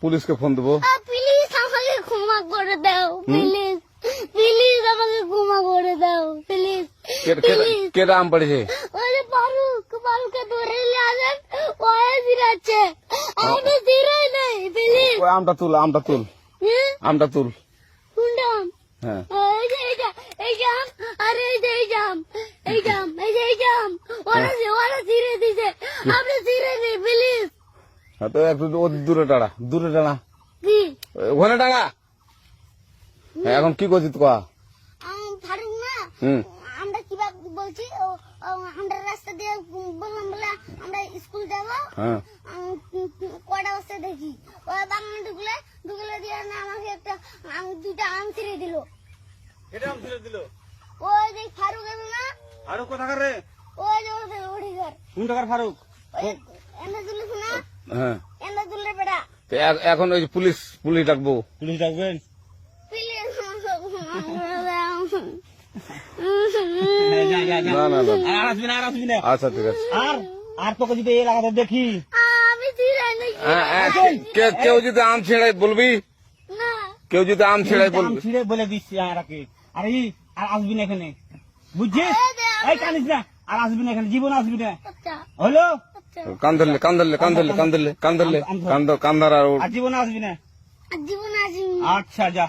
পুলিশকে ফোন দেবো। প্লিজ আমাকে ক্ষমা করে দাও, প্লিজ প্লিজ আমাকে ক্ষমা করে দাও, প্লিজ। কেটা আম পড়েছে? ওই যে ফারুককে ধরে নিয়ে আসেন, ওয়ে জিরাচ্ছে, আমি জিরাই নেই, প্লিজ। ওই আমটা তুল, আমটা তুল, আমটা তুল। কোনটা আম? হ্যাঁ এই যে এই জাম, আরে এই যে এই জাম, এই জাম, এই যে এই জাম, ওরা জিরে দিছে, আপনি জিরে নেই, প্লিজ। হ্যাঁ, তো একটু দূরে টাড়া, দূরে টাড়া, কি ওখানে টাড়া। হ্যাঁ, এখন কি করছিস তো? ফারুক না, হুম আমরা কিভাবে বলছি, আমরা রাস্তা দিয়ে বললাম বলে আমরা স্কুল যাবো, হ্যাঁ কয়টা বস্তা দেখি ওই বাগানে ঢুকলে দিয়ে না আমাকে দুইটা আম ছিঁড়ে দিল। এটা আম ছিঁড়ে দিল? ওই যে ফারুক এলো না, ফারুক কোথাকার রে? ওই যে ওদের ওড়িঘর, কোন টাকার ফারুক? এনে তুলিস না, হ্যাঁ। এনে তুললে বেড়া, তো এখন ওই যে পুলিশ ডাকবো। পুলিশ ডাকবেন? প্লিজ না না না, আর আসবি না, আর আসবি না। আচ্ছা ঠিক আছে। আর তোকে যদি এই এলাকাতে দেখি, আমি ছিঁড়াই নাকি কেউ যদি আম ছেড়াই বলবি, না, কেউ যদি আম ছেড়াই আম বলবি। ছিঁড়ে বলে দিচ্ছি আরাকে। আর আসবি না এখানে, বুঝছিস? এই কানিস না, আর আসবি না এখানে, জীবন আসবি না, আচ্ছা হলো? আচ্ছা, কান ধরলে, কান ধরলে, কান ধরলে, কান ধরলে, কান ধরলে, কান ধর, কান ধর আর আর জীবন আসবি না। জীবন আসি আচ্ছা যা।